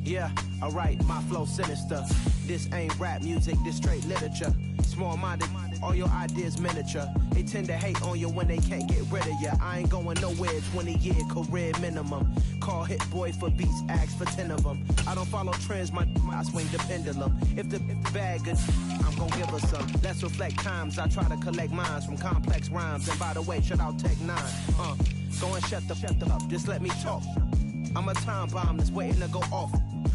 Yeah, alright, my flow sinister. This ain't rap music, this straight literature. Small-minded, all your ideas miniature. They tend to hate on you when they can't get rid of you. I ain't going nowhere, 20-year career minimum. Call Hit Boy for beats, ask for 10 of them. I don't follow trends, I swing the pendulum. If the bag good, I'm gon' give her some. Let's reflect times, I try to collect minds from complex rhymes. And by the way, shout out Tech 9. Go and shut the up, just let me talk. I'm a time bomb that's waiting to go off.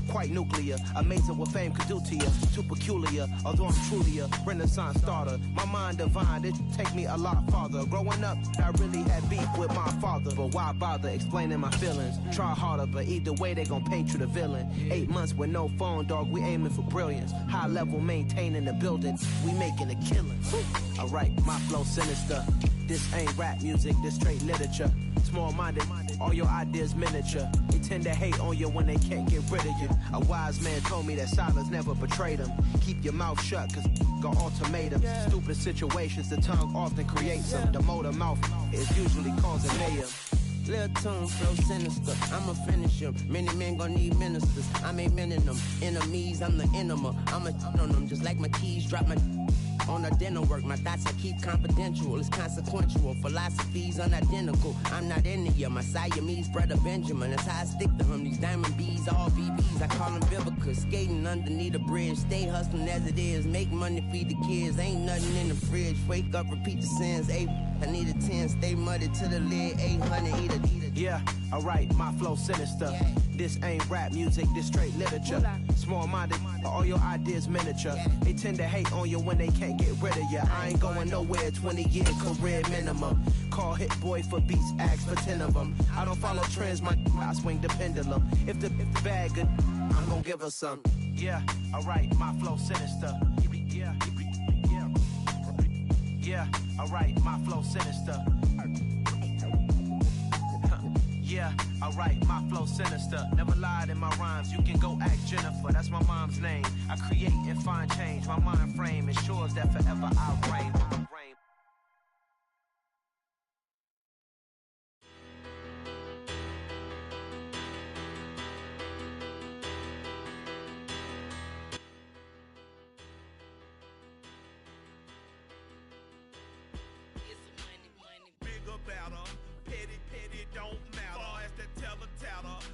Quite nuclear, amazing what fame could do to you. Too peculiar, although I'm truly a renaissance starter. My mind divine, it take me a lot farther. Growing up, I really had beef with my father. But why bother explaining my feelings? Try harder, but either way they gon' paint you the villain. 8 months with no phone, dog, we aiming for brilliance. High level maintaining the building, we making a killing. Alright, my flow sinister. This ain't rap music, this straight literature. Small-minded, all your ideas miniature. They tend to hate on you when they can't get rid of you. A wise man told me that silence never betrayed him. Keep your mouth shut, cause got ultimatums. Stupid situations, the tongue often creates them. The motor mouth is usually causing mayhem. Lil' tune, flow sinister, I'ma finish him. Many men gon' need ministers, I'm aiming them. Enemies, I'm the enema, I'ma on them. Just like my keys, drop my on a dinner work. My thoughts I keep confidential, it's consequential. Philosophies unidentical, I'm not in it. My Siamese brother Benjamin, that's how I stick to him. These diamond bees, all BBs, I call them Vivica. Skating underneath a bridge, stay hustling as it is. Make money, feed the kids, ain't nothing in the fridge. Wake up, repeat the sins, I need a 10, stay muddy to the lid, 800, eat a. Yeah, alright, my flow sinister. This ain't rap music, this straight literature. Small-minded, all your ideas miniature. They tend to hate on you when they can't get rid of you. I ain't going nowhere, 20-year career minimum. Call Hit Boy for beats, ask for 10 of them. I don't follow trends, I swing the pendulum. If the bag good, I'm gon' give her some. Yeah, alright, my flow sinister. Yeah, alright, my flow sinister. Yeah, alright, my flow sinister. Never lied in my rhymes, you can go ask Jennifer. That's my mom's name. I create and find change. My mind frame ensures that forever I reign.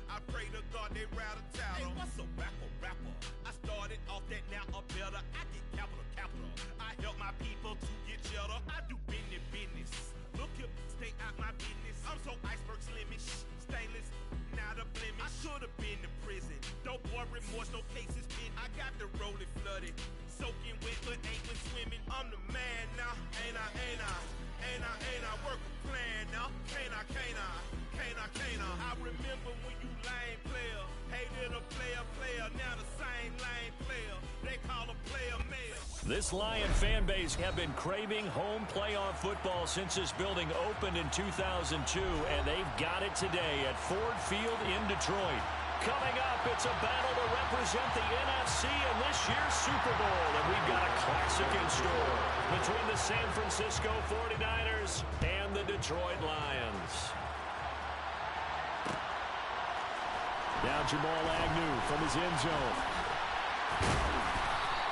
I pray to God they rattle tattle. Hey, what's a rapper? I started off that, now a better. I get capital. I help my people to get cheddar. I do business. Look here, stay out my business. I'm so iceberg slimish, stainless, not a blemish. I should've been in prison. Don't boy remorse, no cases pinned. I got the rolling flooded, soaking wet, but ain't been swimming. I'm the man now, ain't I? Work a plan now, can't I? I remember when you lame player, hated a player, now the same lame player, they call a player mayor. This Lion fan base have been craving home playoff football since this building opened in 2002, and they've got it today at Ford Field in Detroit. Coming up, it's a battle to represent the NFC in this year's Super Bowl, and we've got a classic in store between the San Francisco 49ers and the Detroit Lions. Now Jamal Agnew from his end zone.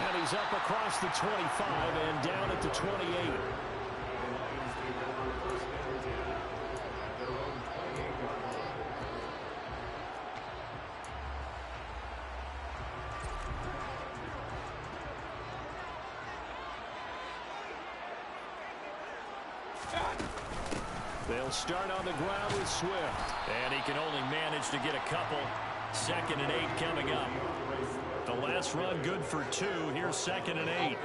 And he's up across the 25 and down at the 28. They'll start on the ground with Swift. And he can only manage to get a couple. 2nd and 8 coming up. The last run good for 2. Here's 2nd and 8.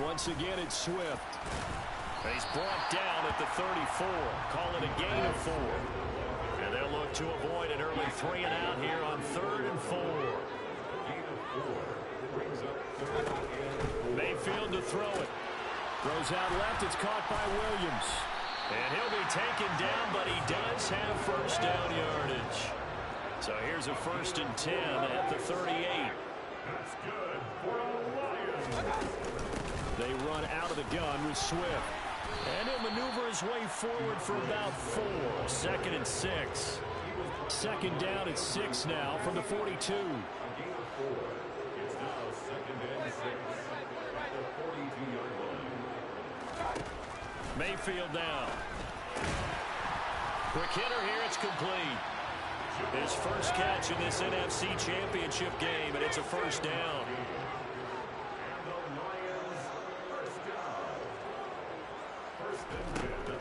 Once again, it's Swift. He's brought down at the 34. Call it a gain of 4. And they'll look to avoid an early 3 and out here on 3rd and 4. Mayfield to throw it. Throws out left. It's caught by Williams. And he'll be taken down, but he does have first down yardage. So here's a 1st and 10 at the 38. That's good for the Lions. They run out of the gun with Swift. And he'll maneuver his way forward for about 4. 2nd and 6. 2nd down at 6 now from the 42. Mayfield down. Quick hitter here. It's complete. His first catch in this NFC Championship game, and it's a first down.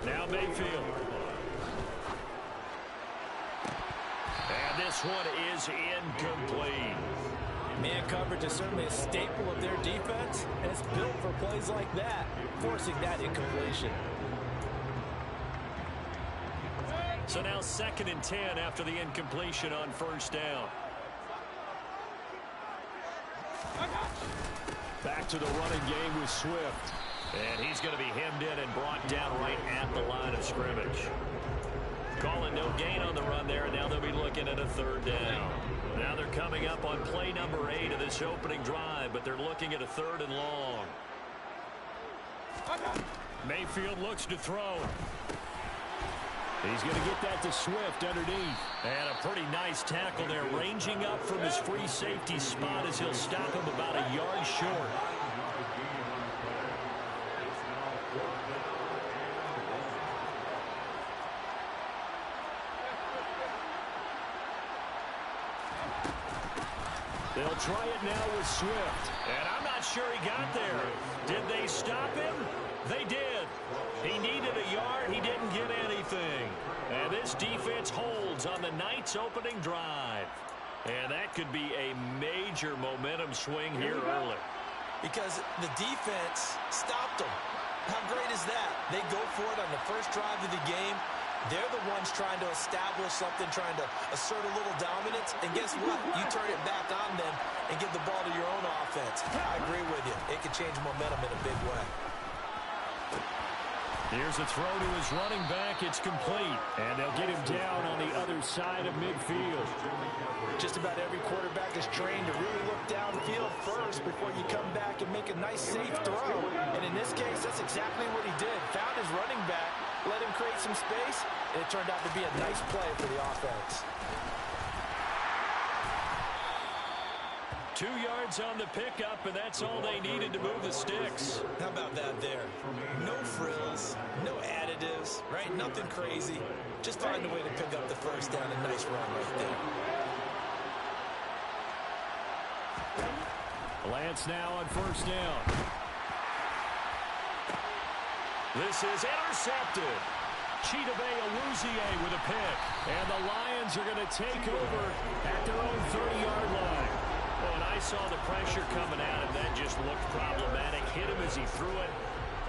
Now Mayfield. And this one is incomplete. Man coverage is certainly a staple of their defense, and it's built for plays like that, forcing that incompletion. So now 2nd and 10 after the incompletion on first down. Back to the running game with Swift. And he's going to be hemmed in and brought down right at the line of scrimmage. Calling no gain on the run there, and now they'll be looking at a 3rd down. Now they're coming up on play number 8 of this opening drive, but they're looking at a 3rd and long. Mayfield looks to throw. He's going to get that to Swift underneath. And a pretty nice tackle there, ranging up from his free safety spot as he'll stop him about a yard short. They'll try it now with Swift. And I'm not sure he got there. Did they stop him? They did. He needed a yard. He didn't get anything. And this defense holds on the Knights' opening drive. And that could be a major momentum swing here early. Because the defense stopped them. How great is that? They go for it on the first drive of the game. They're the ones trying to establish something, trying to assert a little dominance. And guess what? You turn it back on them and give the ball to your own offense. I agree with you. It can change momentum in a big way. Here's a throw to his running back. It's complete. And they'll get him down on the other side of midfield. Just about every quarterback is trained to really look downfield first before you come back and make a nice, safe throw. And in this case, that's exactly what he did. Found his running back, let him create some space, and it turned out to be a nice play for the offense. 2 yards on the pickup, and that's all they needed to move the sticks. How about that there? No frills, no additives, right? Nothing crazy. Just find a way to pick up the first down. A nice run right there. Lance now on first down. This is intercepted. Chidobe Awuzie with a pick. And the Lions are going to take over at their own 30-yard line. Oh, and I saw the pressure coming at him. That just looked problematic. Hit him as he threw it,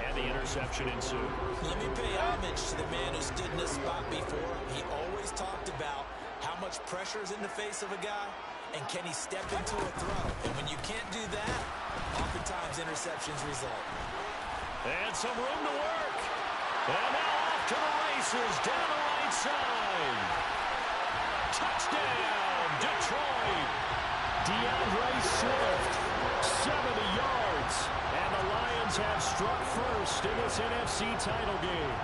and the interception ensued. Let me pay homage to the man who stood in this spot before. He always talked about how much pressure is in the face of a guy, and can he step into a throw. And when you can't do that, oftentimes interceptions result. And some room to work. And now off to the races down the right side. Touchdown, Detroit. DeAndre Swift, 70 yards. And the Lions have struck first in this NFC title game.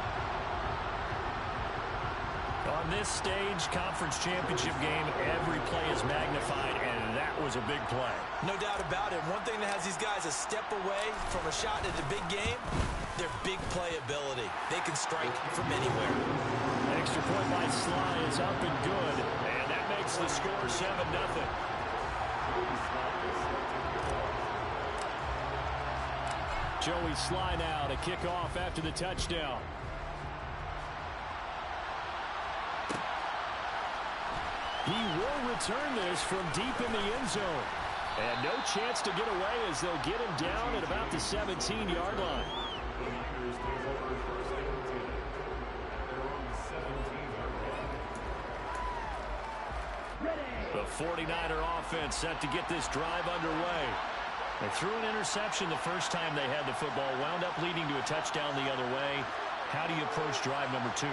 On this stage, conference championship game, every play is magnified, and that was a big play. No doubt about it. One thing that has these guys a step away from a shot at the big game, their big play ability. They can strike from anywhere. Extra point by Sly is up and good, and that makes the score 7-0. Joey Sly now to kick off after the touchdown. He will return this from deep in the end zone. And no chance to get away as they'll get him down at about the 17-yard line. The 49er offense set to get this drive underway. They threw an interception the first time they had the football, wound up leading to a touchdown the other way. How do you approach drive number 2?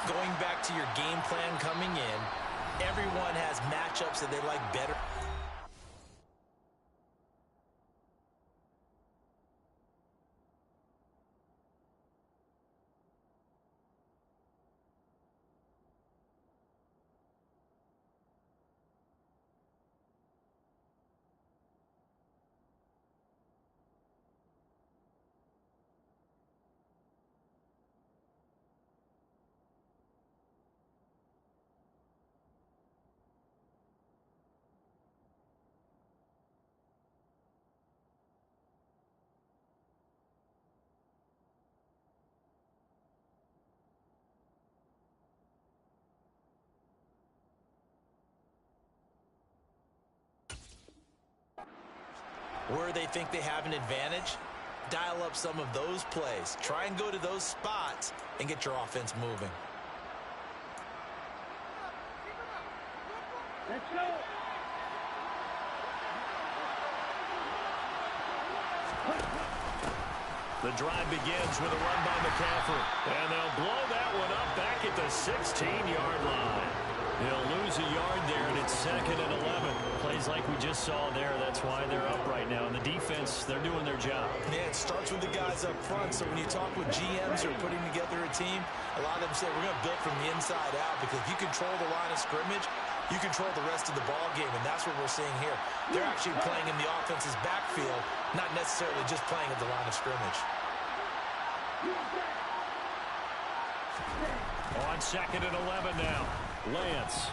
Going back to your game plan coming in, everyone has matchups that they like better. where they think they have an advantage, dial up some of those plays. Try and go to those spots and get your offense moving. Let's go. The drive begins with a run by McCaffrey. And they'll blow that one up back at the 16-yard line. He'll lose a yard there, and it's 2nd and 11. Plays like we just saw there. That's why they're up right now. And the defense, they're doing their job. Yeah, it starts with the guys up front. So when you talk with GMs who are putting together a team, a lot of them say we're going to build from the inside out, because if you control the line of scrimmage, you control the rest of the ball game, and that's what we're seeing here. They're actually playing in the offense's backfield, not necessarily just playing at the line of scrimmage. On 2nd and 11 now. Lance.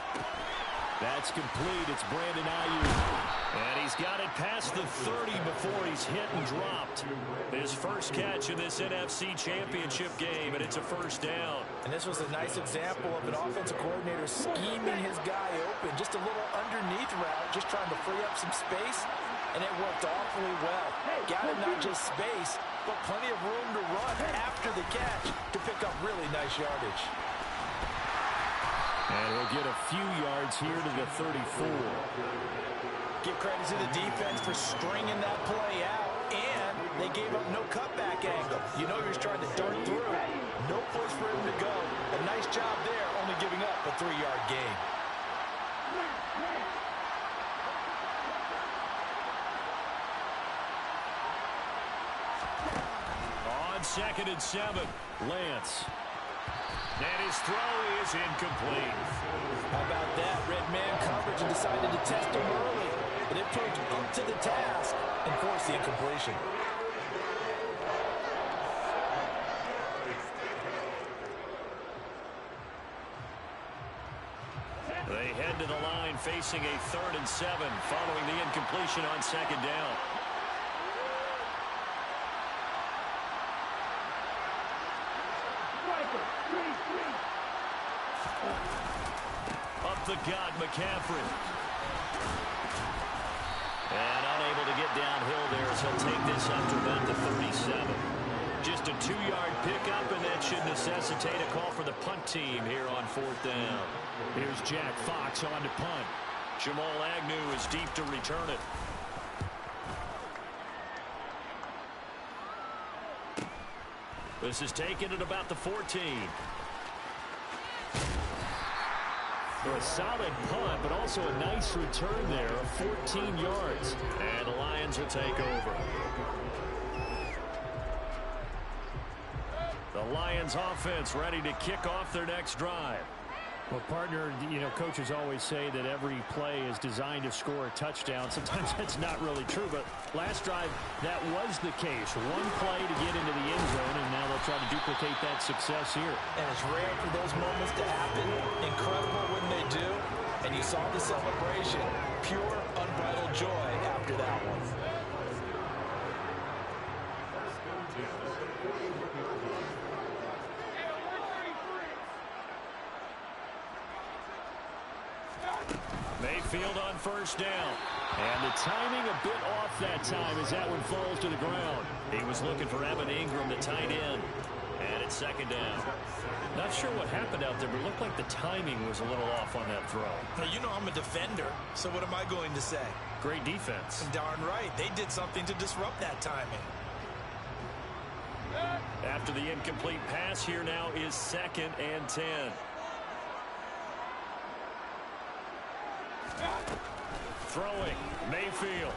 That's complete. It's Brandon Ayuk. And he's got it past the 30 before he's hit and dropped. His first catch in this NFC Championship game, and it's a first down. And this was a nice example of an offensive coordinator scheming his guy open. Just a little underneath route, just trying to free up some space, and it worked awfully well. Got him not just space, but plenty of room to run after the catch to pick up really nice yardage. And he'll get a few yards here to the 34. Give credit to the defense for stringing that play out, and they gave up no cutback angle. You know he was trying to dart through. No place for him to go. A nice job there, only giving up a 3-yard gain. On 2nd and 7, Lance. And his throw is incomplete. How about that? Red man coverage and decided to test him early. But it proved up to the task and forced the incompletion. They head to the line facing a 3rd and 7 following the incompletion on 2nd down. Up the gut, McCaffrey. And unable to get downhill there as he'll take this up to about the 37. Just a 2-yard pickup, and that should necessitate a call for the punt team here on 4th down. Here's Jack Fox on to punt. Jamal Agnew is deep to return it. This is taken at about the 14. A solid punt, but also a nice return there of 14 yards. And the Lions will take over. The Lions offense ready to kick off their next drive. Well, partner, you know, coaches always say that every play is designed to score a touchdown. Sometimes that's not really true, but last drive, that was the case. One play to get into the end zone, and now they'll try to duplicate that success here. And it's rare for those moments to happen. Incredible when they do. And you saw the celebration. Pure, unbridled joy after that one. Mayfield on 1st down. And the timing a bit off that time as that one falls to the ground. He was looking for Evan Ingram, the tight end. And it's 2nd down. Not sure what happened out there, but it looked like the timing was a little off on that throw. Now, you know I'm a defender, so what am I going to say? Great defense. Darn right. They did something to disrupt that timing. After the incomplete pass, here now is 2nd and 10. Throwing, Mayfield.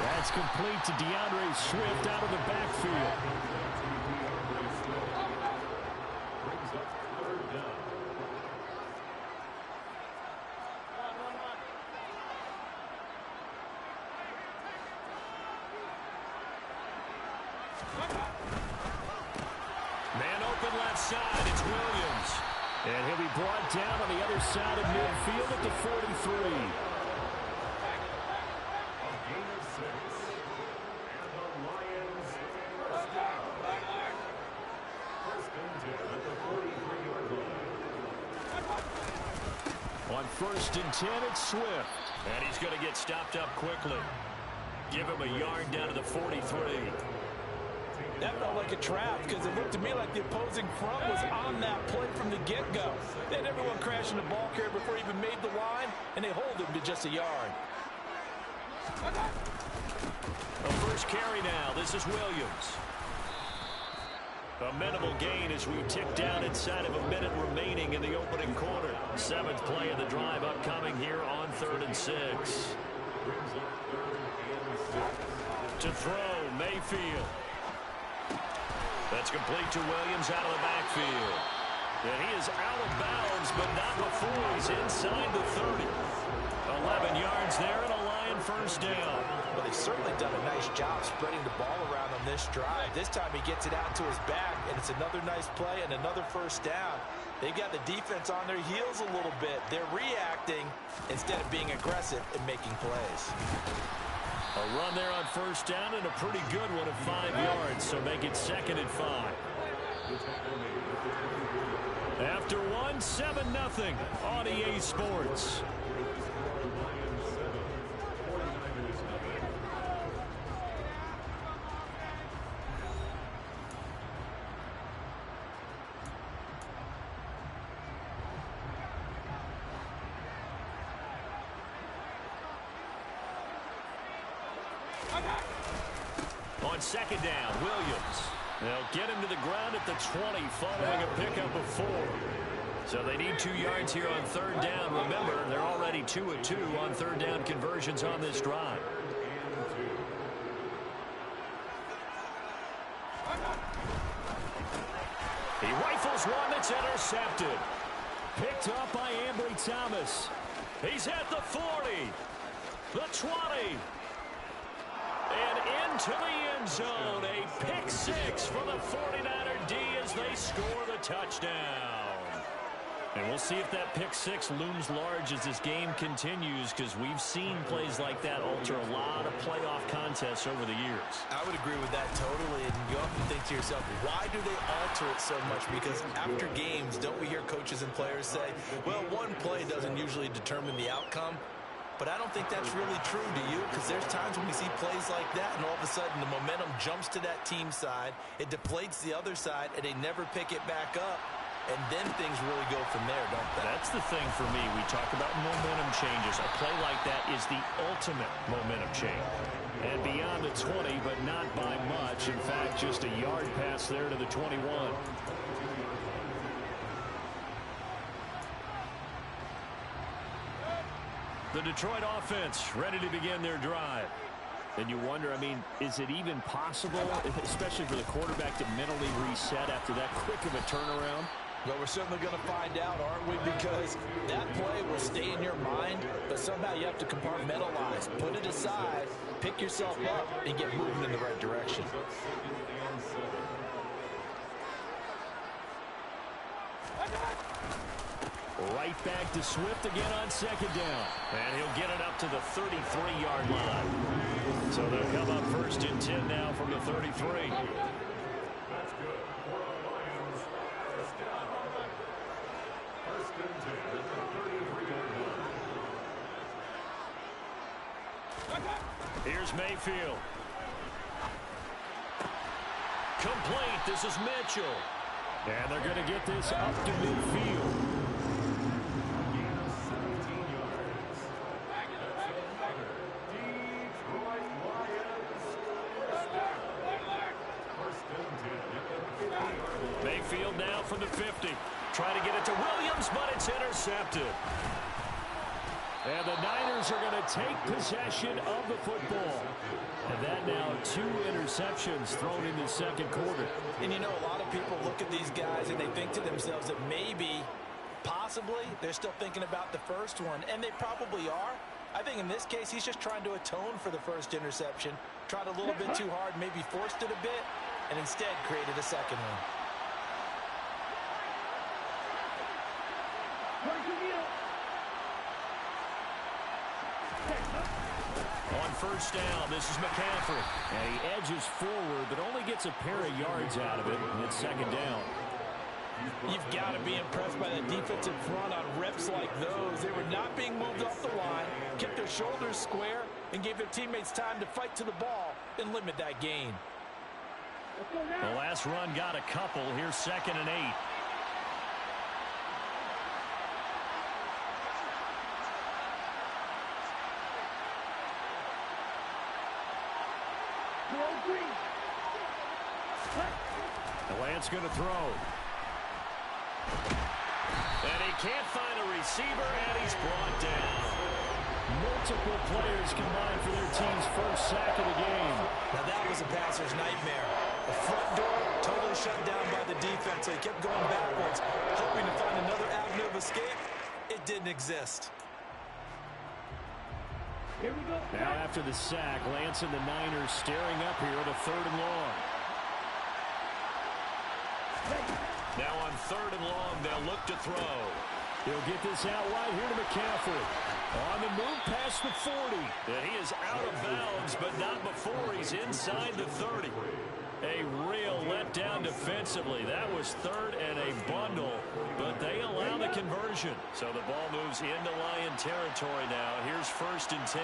That's complete to DeAndre Swift out of the backfield. Man open left side, it's Williams. And he'll be brought down on the other side of midfield at the 43. On 1st and 10, it's Swift. And he's going to get stopped up quickly. Give him a yard down to the 43. That felt like a trap because it looked to me like the opposing front was on that play from the get-go. They had everyone crashing the ball carrier before he even made the line, and they hold him to just a yard. The first carry now. This is Williams. A minimal gain as we tick down inside of a minute remaining in the opening quarter. 7th play of the drive upcoming here on 3rd and 6. To throw, Mayfield. That's complete to Williams out of the backfield. And he is out of bounds, but not before he's inside the 30. 11 yards there and a Lion first down. Well, they've certainly done a nice job spreading the ball around on this drive. This time he gets it out to his back, and it's another nice play and another first down. They've got the defense on their heels a little bit. They're reacting instead of being aggressive and making plays. A run there on first down and a pretty good one of 5 yards, so make it 2nd and 5. After one, 7-0 on EA Sports. On 2nd down, Williams. They'll get him to the ground at the 20 following a pickup of 4. So they need 2 yards here on 3rd down. Remember, they're already 2 of 2 on 3rd down conversions on this drive. He rifles one that's intercepted. Picked up by Ambry Thomas. He's at the 40, the 20. And into the end zone, a pick 6 for the 49er D as they score the touchdown. And we'll see if that pick 6 looms large as this game continues, because we've seen plays like that alter a lot of playoff contests over the years. I would agree with that totally, and you often think to yourself, why do they alter it so much? Because after games, don't we hear coaches and players say, well, one play doesn't usually determine the outcome? But I don't think that's really true, do you? Because there's times when we see plays like that, and all of a sudden the momentum jumps to that team side, it deflates the other side, and they never pick it back up, and then things really go from there, don't they? That's the thing for me. We talk about momentum changes. A play like that is the ultimate momentum change. And beyond the 20, but not by much. In fact, just a yard pass there to the 21. The Detroit offense ready to begin their drive. And you wonder, I mean, is it even possible, especially for the quarterback, to mentally reset after that quick of a turnaround? Well, we're certainly going to find out, aren't we? Because that play will stay in your mind, but somehow you have to compartmentalize, put it aside, pick yourself up, and get moving in the right direction. Right back to Swift again on 2nd down. And he'll get it up to the 33-yard line. So they'll come up 1st and 10 now from the 33. Here's Mayfield. Complete. This is Mitchell. And they're going to get this up to midfield. Mayfield now from the 50. Trying to get it to Williams, but it's intercepted. And the Niners are going to take possession of the football. And that now 2 interceptions thrown in the 2nd quarter. And you know, a lot of people look at these guys and they think to themselves that maybe, possibly, they're still thinking about the first one. And they probably are. I think in this case, he's just trying to atone for the first interception. Tried a little bit too hard, maybe forced it a bit, and instead created a second one. On 1st down, this is McCaffrey. And he edges forward, but only gets a pair of yards out of it, and it's 2nd down. You've got to be impressed by that defensive front on reps like those. They were not being moved off the line, kept their shoulders square, and gave their teammates time to fight to the ball and limit that gain. The last run got a couple. Here's 2nd and 8. The Lance going to throw. And he can't find a receiver, and he's brought down. Multiple players combined for their team's first sack of the game. Now that was a passer's nightmare. The front door totally shut down by the defense. They kept going backwards, hoping to find another avenue of escape. It didn't exist. Here we go. Now after the sack, Lance and the Niners staring up here at a 3rd and long. Now on 3rd and long, they'll look to throw. He'll get this out wide here to McCaffrey. On the move past the 40. And he is out of bounds, but not before he's inside the 30. A real letdown defensively. That was 3rd and a bundle, but they allow the conversion. So the ball moves into Lion territory now. Here's 1st and 10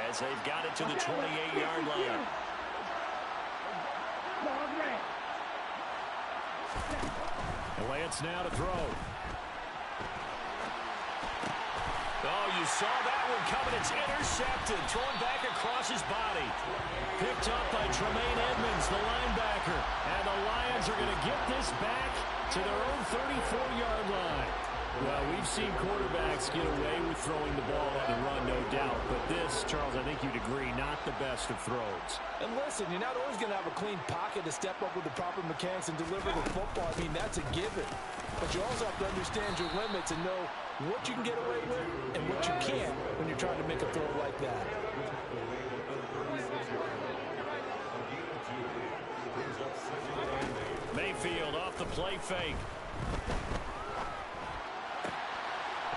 as they've got it to the 28-yard line. And Lance now to throw. Oh, you saw that one coming. It's intercepted. Thrown back across his body. Picked up by Tremaine Edmonds, the linebacker. And the Lions are going to get this back to their own 34-yard line. Well, we've seen quarterbacks get away with throwing the ball on the run, no doubt. But this, Charles, I think you'd agree, not the best of throws. And listen, you're not always going to have a clean pocket to step up with the proper mechanics and deliver the football. I mean, that's a given. But you also have to understand your limits and know what you can get away with and what you can't when you're trying to make a throw like that. Mayfield off the play fake.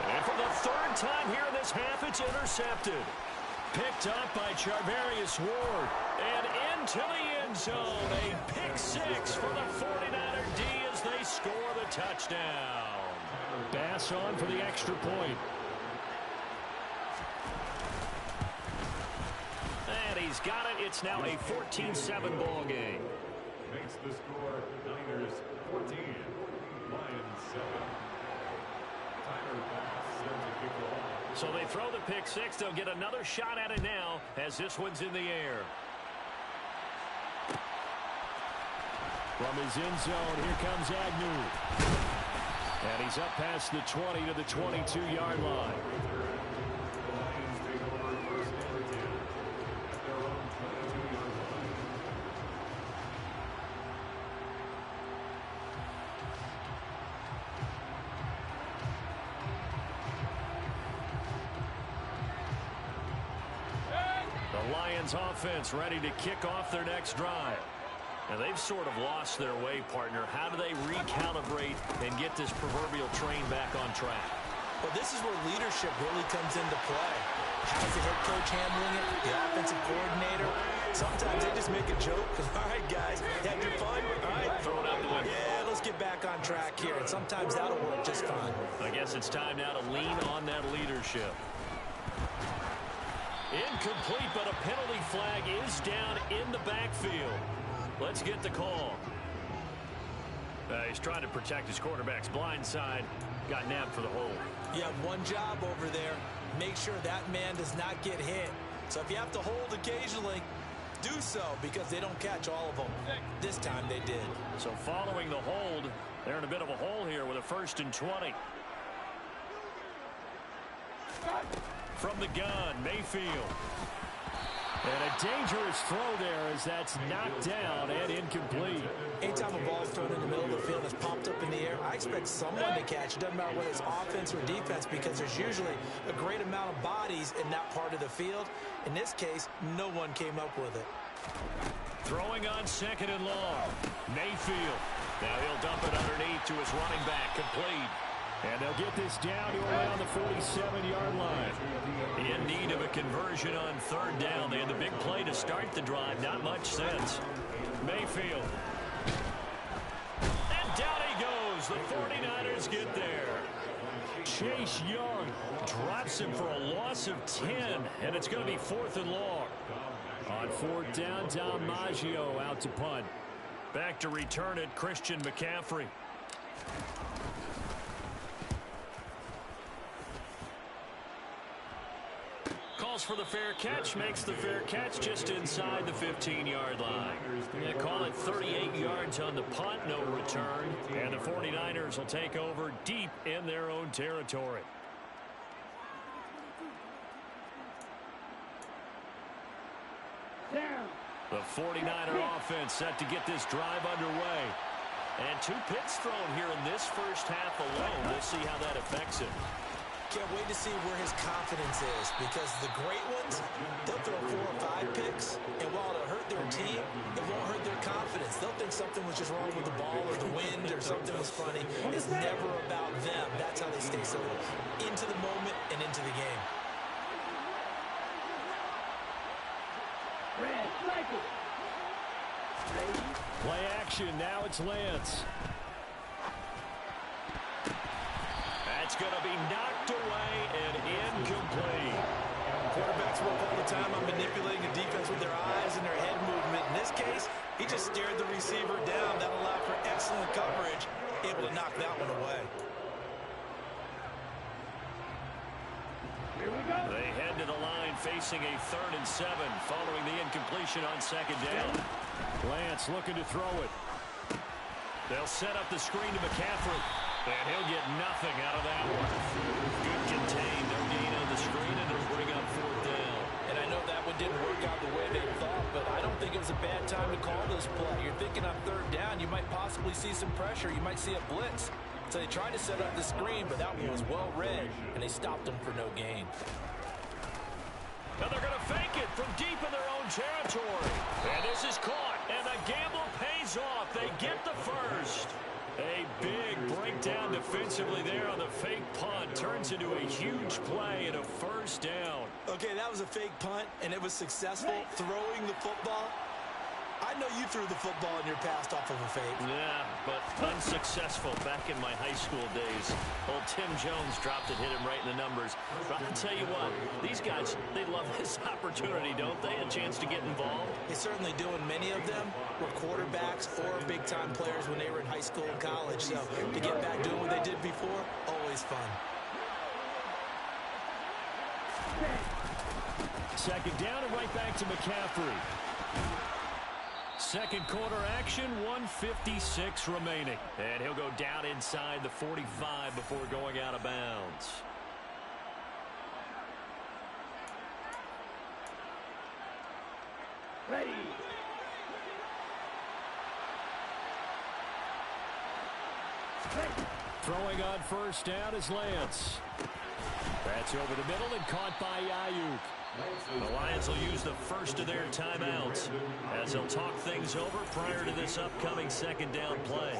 And for the 3rd time here in this half, it's intercepted. Picked up by Charvarius Ward. And into the end zone. A pick 6 for the 49er D as they score the touchdown. Bass on for the extra point. And he's got it. It's now a 14-7 ball game. Makes the score Niners 14, Lions 7. Timer pass set to kick off. So they throw the pick 6. They'll get another shot at it now as this one's in the air. From his end zone, here comes Agnew. And he's up past the 20 to the 22-yard line. Lions take over 1st and 10 at their own 22-yard line. The Lions offense ready to kick off their next drive. And they've sort of lost their way, partner. How do they recalibrate and get this proverbial train back on track? Well, this is where leadership really comes into play. How's the head coach handling it? The offensive coordinator? Sometimes they just make a joke. All right, guys, had your fun? All right, Throw it out the window. Yeah, let's get back on track here. And sometimes that'll work just fine. I guess it's time now to lean on that leadership. Incomplete, but a penalty flag is down in the backfield. Let's get the call. He's trying to protect his quarterback's blind side. Got nabbed for the hold. You have one job over there. Make sure that man does not get hit. So if you have to hold occasionally, do so because they don't catch all of them. This time they did. So following the hold, they're in a bit of a hole here with a 1st and 20. From the gun, Mayfield. And a dangerous throw there as that's knocked down and incomplete. Anytime a ball is thrown in the middle of the field that's popped up in the air, I expect someone to catch. It doesn't matter whether it's offense or defense because there's usually a great amount of bodies in that part of the field. In this case, no one came up with it. Throwing on 2nd and long. Mayfield. Now he'll dump it underneath to his running back. Complete. And they'll get this down to around the 47-yard line. In need of a conversion on 3rd down. They had the big play to start the drive. Not much sense. Mayfield. And down he goes. The 49ers get there. Chase Young drops him for a loss of 10, and it's going to be 4th and long. On 4th down, Dom Maggio out to punt. Back to return it, Christian McCaffrey. Calls for the fair catch, makes the fair catch just inside the 15-yard line. They call it 38 yards on the punt, no return. And the 49ers will take over deep in their own territory. The 49er offense set to get this drive underway. And 2 picks thrown here in this first half alone. We'll see how that affects it. Can't wait to see where his confidence is, because the great ones, they'll throw 4 or 5 picks, and while it'll hurt their team, it won't hurt their confidence. They'll think something was just wrong with the ball or the wind or something was funny. It's never about them. That's how they stay so into the moment and into the game. Play action, now it's Lance. That's going to be knocked away and incomplete. Quarterbacks work all the time on manipulating a defense with their eyes and their head movement. In this case, he just stared the receiver down. That allowed for excellent coverage, able to knock that one away. They head to the line facing a 3rd and 7 following the incompletion on 2nd down. Lance looking to throw it. They'll set up the screen to McCaffrey. And he'll get nothing out of that one. Good contain, no gain on the screen, and it'll bring up 4th down. And I know that one didn't work out the way they thought, but I don't think it was a bad time to call this play. You're thinking on 3rd down, you might possibly see some pressure. You might see a blitz. So they tried to set up the screen, but that one was well read, and they stopped them for no gain. Now they're going to fake it from deep in their own territory. And this is caught, and the gamble pays off. They get the first. A big breakdown defensively there on the fake punt. Turns into a huge play and a 1st down. Okay, that was a fake punt, and it was successful. Throwing the football. I know you threw the football in your past off of a fake. Yeah, but unsuccessful back in my high school days. Old Tim Jones dropped it, hit him right in the numbers. But I'll tell you what, these guys, they love this opportunity, don't they? A chance to get involved. They certainly do, and many of them were quarterbacks or big-time players when they were in high school and college. So to get back doing what they did before, always fun. 2nd down and right back to McCaffrey. 2nd quarter action, 1:56 remaining. And he'll go down inside the 45 before going out of bounds. Ready. Throwing on 1st down is Lance. That's over the middle and caught by Ayuk. The Lions will use the first of their timeouts as they'll talk things over prior to this upcoming 2nd down play.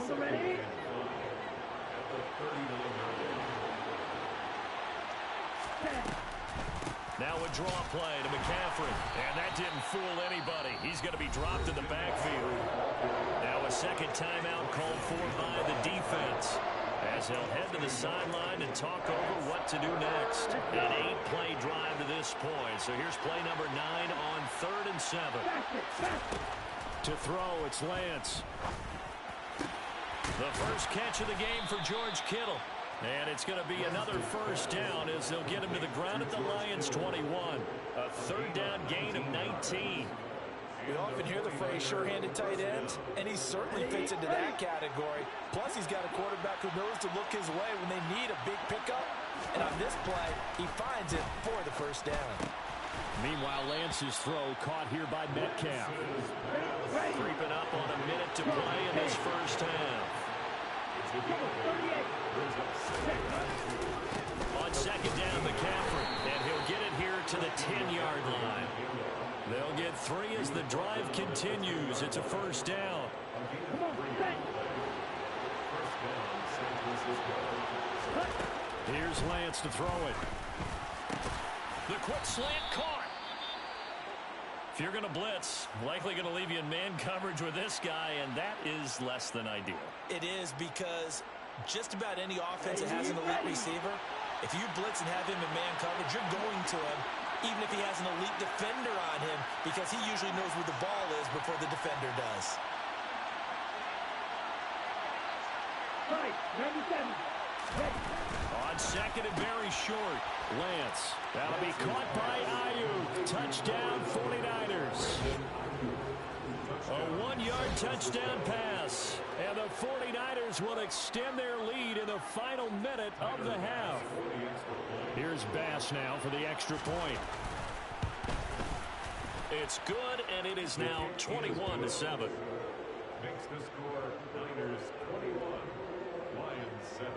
Now a draw play to McCaffrey, and that didn't fool anybody. He's going to be dropped in the backfield. Now a 2nd timeout called for by the defense, as they'll head to the sideline and talk over what to do next. An 8-play drive to this point. So here's play number 9 on 3rd and 7. To throw, it's Lance. The first catch of the game for George Kittle. And it's going to be another 1st down as they'll get him to the ground at the Lions' 21. A 3rd down gain of 19. We often hear the phrase sure-handed tight ends, and he certainly fits into that category. Plus, he's got a quarterback who knows to look his way when they need a big pickup. And on this play, he finds it for the 1st down. Meanwhile, Lance's throw caught here by Metcalf. Creeping up on a minute to play in this 1st half. On 2nd down, McCaffrey, and he'll get it here to the 10-yard line. They'll get 3 as the drive continues. It's a 1st down. Here's Lance to throw it. The quick slant caught. If you're going to blitz, likely going to leave you in man coverage with this guy, and that is less than ideal. It is, because just about any offense that has an elite receiver, if you blitz and have him in man coverage, you're going to him, even if he has an elite defender on him, because he usually knows where the ball is before the defender does. On second and very short, Lance. That'll be caught by Ayuk. Touchdown, 49ers. A 1-yard touchdown pass. And the 49ers will extend their lead in the final minute of the half. Here's Bass now for the extra point. It's good, and it is now 21-7. Makes the score Niners 21, Lions 7.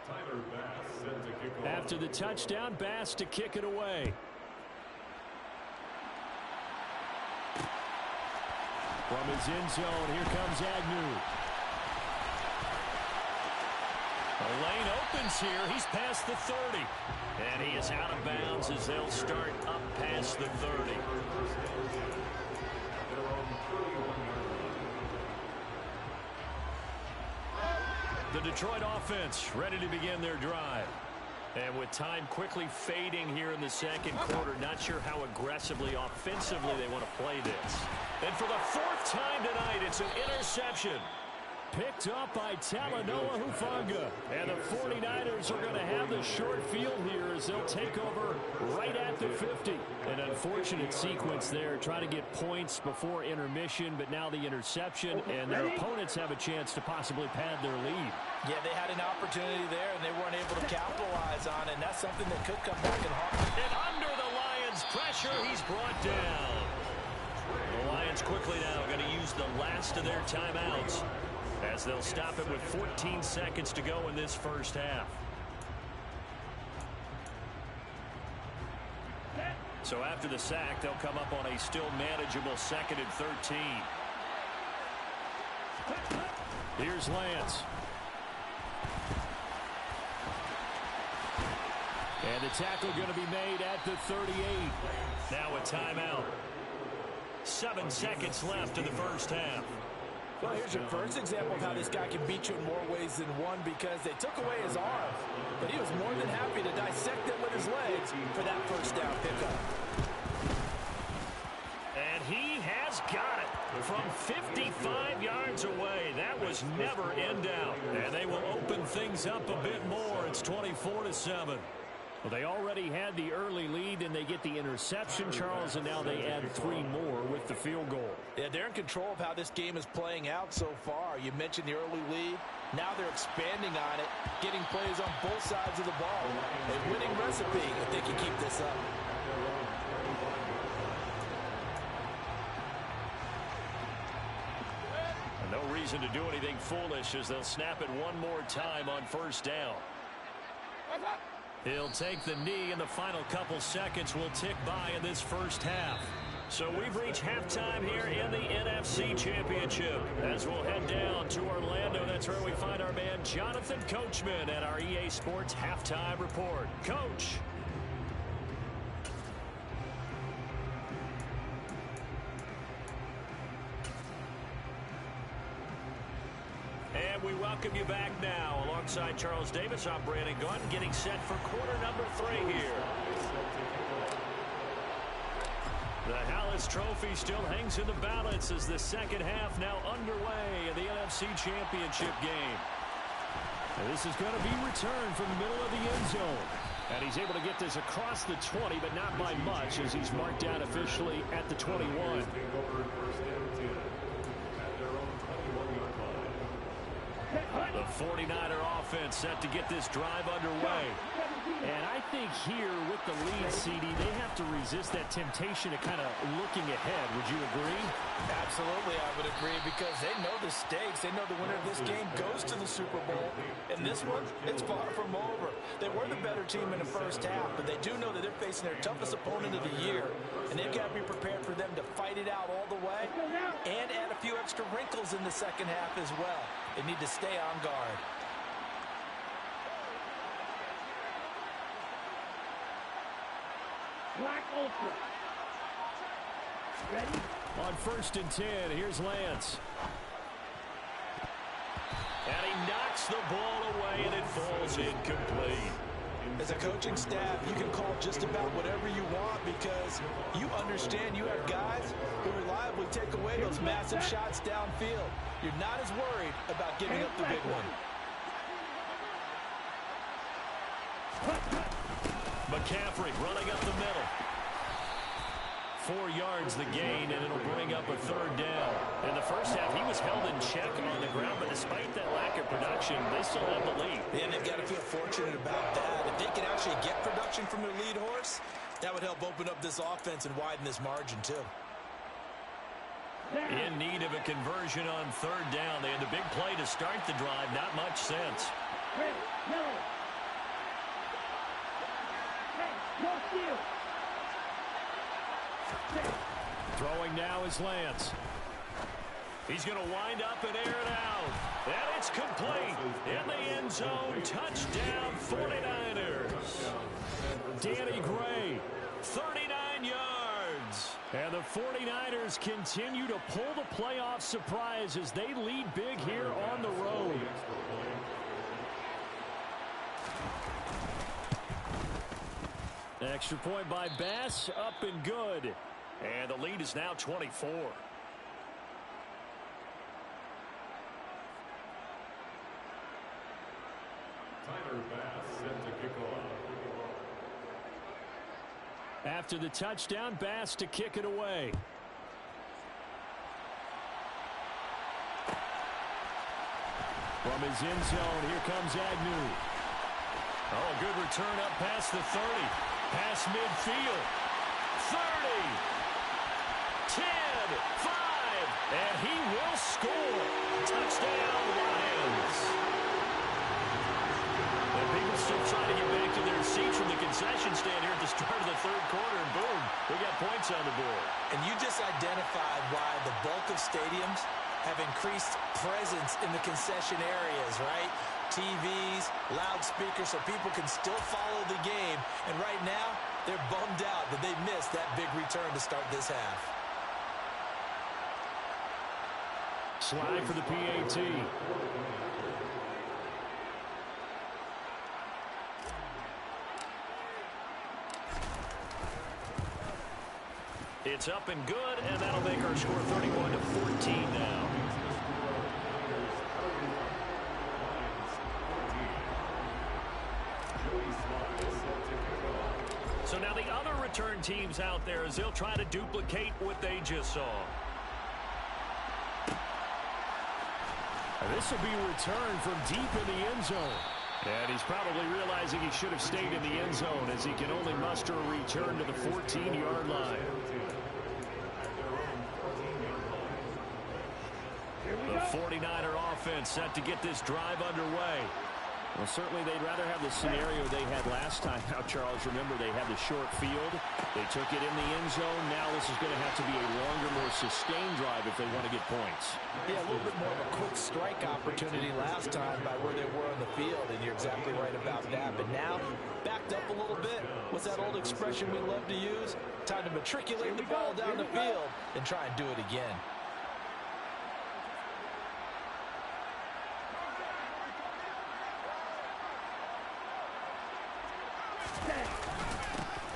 Tyler Bass set to kick off. After the touchdown, Bass to kick it away. From his end zone, here comes Agnew. The lane opens here. He's past the 30. And he is out of bounds as they'll start up past the 30. The Detroit offense ready to begin their drive. And with time quickly fading here in the second quarter, not sure how aggressively, offensively they want to play this. And for the 4th time tonight, it's an interception. Picked up by Talanoa Hufanga. And the 49ers are going to have the short field here as they'll take over right at the 50. An unfortunate sequence there, trying to get points before intermission, but now the interception, and their opponents have a chance to possibly pad their lead. Yeah, they had an opportunity there, and they weren't able to capitalize on it, and that's something that could come back and haunt them. And under the Lions' pressure, he's brought down. The Lions quickly now going to use the last of their timeouts, as they'll stop it with 14 seconds to go in this first half. So after the sack, they'll come up on a still manageable 2nd and 13. Here's Lance. And the tackle going to be made at the 38. Now a timeout. 7 seconds left in the first half. Well, here's your first example of how this guy can beat you in more ways than one, because they took away his arm, but he was more than happy to dissect them with his legs for that first down pickup. And he has got it from 55 yards away. That was never in doubt. And they will open things up a bit more. It's 24-7. Well, they already had the early lead, and they get the interception, Charles, and now they add 3 more with the field goal. Yeah, they're in control of how this game is playing out so far. You mentioned the early lead. Now they're expanding on it, getting plays on both sides of the ball. A winning recipe if they can keep this up. And no reason to do anything foolish as they'll snap it one more time on first down. He'll take the knee, and the final couple seconds will tick by in this first half. So we've reached halftime here in the NFC Championship. As we'll head down to Orlando, that's where we find our man Jonathan Coachman at our EA Sports Halftime Report. Coach. And we welcome you back now. Alongside Charles Davis, I'm Brandon Gunn, getting set for quarter number 3 here. The Hallis Trophy still hangs in the balance as the second half now underway in the NFC Championship game. And this is going to be returned from the middle of the end zone. And he's able to get this across the 20, but not by much, as he's marked down officially at the 21. The 49er offense set to get this drive underway. And I think here with the lead, CD, they have to resist that temptation of kind of looking ahead. Would you agree? Absolutely, I would agree, because they know the stakes. They know the winner of this game goes to the Super Bowl. And this one, it's far from over. They were the better team in the first half, but they do know that they're facing their toughest opponent of the year. And they've got to be prepared for them to fight it out all the way and add a few extra wrinkles in the second half as well. They need to stay on guard. Black Ultra. Ready? On 1st and 10, here's Lance. knocks the ball away, and it falls incomplete. As a coaching staff, you can call just about whatever you want because you understand you have guys who reliably take away those massive shots downfield. You're not as worried about giving up the big one. McCaffrey running up the middle. 4 yards the gain, and it'll bring up a 3rd down. In the first half, he was held in check on the ground, but despite that lack of production, they still have the lead. Yeah, and they've got to feel fortunate about that. If they can actually get production from their lead horse, that would help open up this offense and widen this margin, too. In need of a conversion on 3rd down. They had the big play to start the drive. Not much sense. Throwing now is Lance. He's going to wind up and air it out. And it's complete. In the end zone. Touchdown 49ers. Danny Gray, 39 yards. And the 49ers continue to pull the playoff surprise as they lead big here on the road. Extra point by Bass, up and good. And the lead is now 24. Tyler Bass set to kick off. After the touchdown, Bass to kick it away. From his end zone, here comes Agnew. Oh, good return up past the 30. Past midfield. 30. 10. 5. And he will score. Touchdown, Lions. And people still trying to get back to their seats from the concession stand here at the start of the 3rd quarter, and boom, we got points on the board. And you just identified why the bulk of stadiums have increased presence in the concession areas, right? TVs, loudspeakers, so people can still follow the game. And right now, they're bummed out that they missed that big return to start this half. Slide for the PAT. It's up and good, and that'll make our score 31-14 now. So now the other return teams out there as they'll try to duplicate what they just saw. This will be a return from deep in the end zone. And he's probably realizing he should have stayed in the end zone as he can only muster a return to the 14-yard line. The 49er offense set to get this drive underway. Well, certainly they'd rather have the scenario they had last time. Now, Charles, remember they had the short field. They took it in the end zone. Now this is going to have to be a longer, more sustained drive if they want to get points. Yeah, a little bit more of a quick strike opportunity last time by where they were on the field, and you're exactly right about that. But now, backed up a little bit. What's that old expression we love to use? Time to matriculate the ball down the field and try and do it again.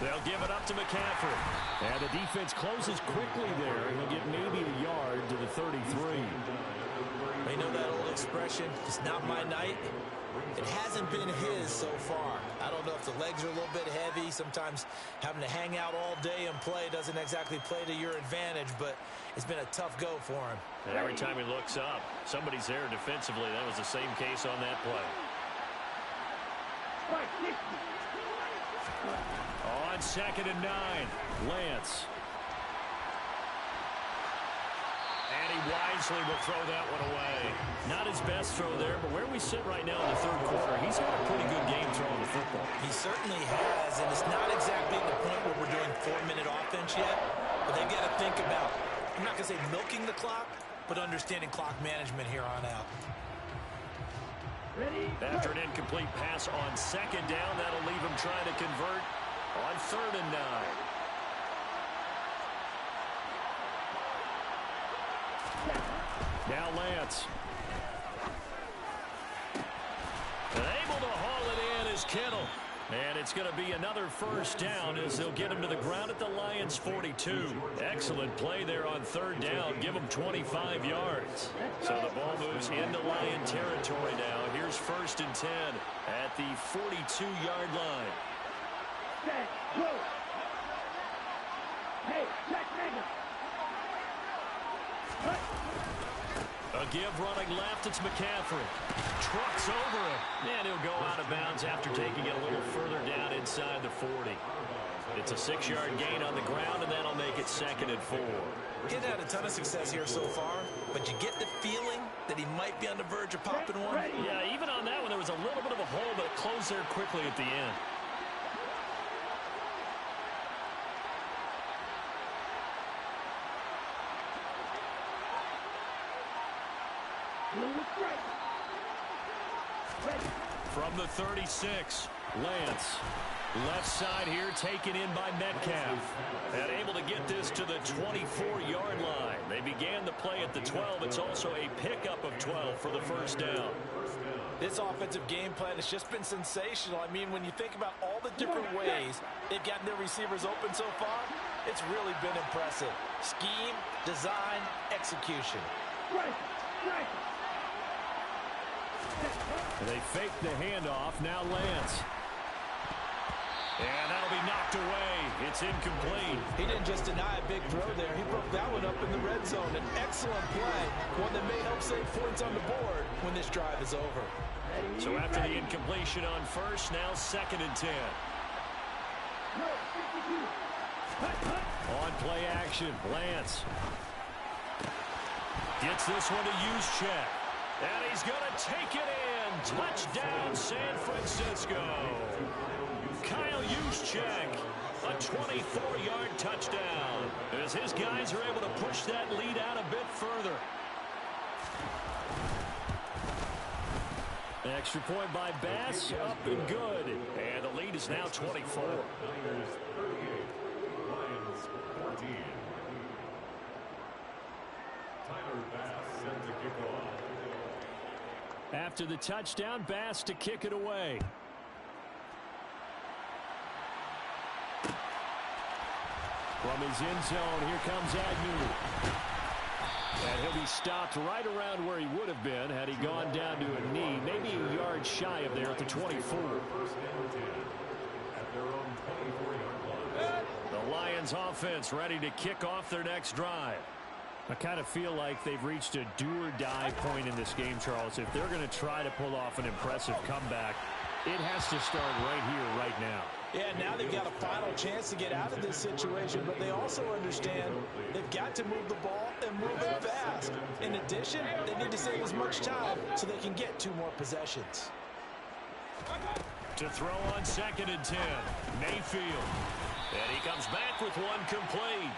They'll give it up to McCaffrey. And the defense closes quickly there, and he'll get maybe a yard to the 33. They know that old expression, it's not my night. It hasn't been his so far. I don't know if the legs are a little bit heavy. Sometimes having to hang out all day and play doesn't exactly play to your advantage, but it's been a tough go for him. And every time he looks up, somebody's there defensively. That was the same case on that play. On 2nd and 9, Lance. And he wisely will throw that one away. Not his best throw there, but where we sit right now in the 3rd quarter, he's got a pretty good game throwing the football. He certainly has, and it's not exactly at the point where we're doing 4-minute offense yet, but they've got to think about, I'm not going to say milking the clock, but understanding clock management here on out. After an incomplete pass on 2nd down, that'll leave him trying to convert on 3rd and 9. Now Lance. it's going to be another first down as they'll get him to the ground at the Lions' 42. Excellent play there on third down. Give them 25 yards. So the ball moves into Lion territory now. Here's 1st and 10 at the 42-yard line. A give running left, it's McCaffrey. Trucks over him, and he'll go out of bounds after taking it a little further down inside the 40. It's a 6-yard gain on the ground, and that'll make it 2nd and 4. He's had a ton of success here so far, but you get the feeling that he might be on the verge of popping one. Yeah, even on that one, there was a little bit of a hole, but it closed there quickly at the end. From the 36, Lance. Left side here taken in by Metcalf. And able to get this to the 24-yard line. They began the play at the 12. It's also a pickup of 12 for the first down. This offensive game plan has just been sensational. I mean, when you think about all the different ways they've gotten their receivers open so far, it's really been impressive. Scheme, design, execution. They fake the handoff. Now Lance. And that'll be knocked away. It's incomplete. He didn't just deny a big throw there. He broke that one up in the red zone. An excellent play. One that may help save points on the board when this drive is over. So after the incompletion on first, now 2nd and 10. On play action, Lance. Gets this one to Juszczyk. And he's going to take it in. Touchdown, San Francisco. Kyle Juszczyk, a 24-yard touchdown. As his guys are able to push that lead out a bit further. Extra point by Bass, up and good. And the lead is now 24. Niners 38, Lions 14. Tyler Bass set to kick off. After the touchdown, Bass to kick it away. From his end zone, here comes Agnew. And he'll be stopped right around where he would have been had he gone down to a knee, maybe a yard shy of there at the 24. First and 10 at their own 24-yard line. The Lions offense ready to kick off their next drive. I kind of feel like they've reached a do-or-die point in this game, Charles. If they're going to try to pull off an impressive comeback, it has to start right here, right now. Yeah, now they've got a final chance to get out of this situation, but they also understand they've got to move the ball and move it fast. In addition, they need to save as much time so they can get 2 more possessions. To throw on 2nd and 10, Mayfield. And he comes back with one complete.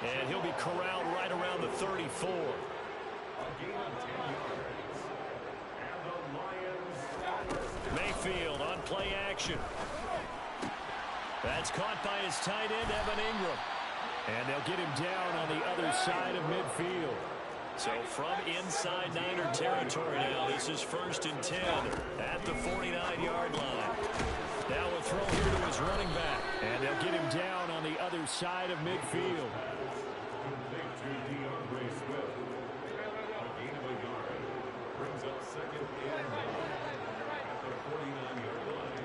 And he'll be corralled right around the 34. A gain of 10 yards. And the Lions. Mayfield on play action. That's caught by his tight end, Evan Ingram. And they'll get him down on the other side of midfield. So from inside Niner territory now, this is 1st and 10 at the 49-yard line. Now a throw here to his running back. And they'll get him down on the other side of midfield. Complete to DeAndre Swift. A gain of a yard. Brings up 2nd and 9 at the 49-yard line.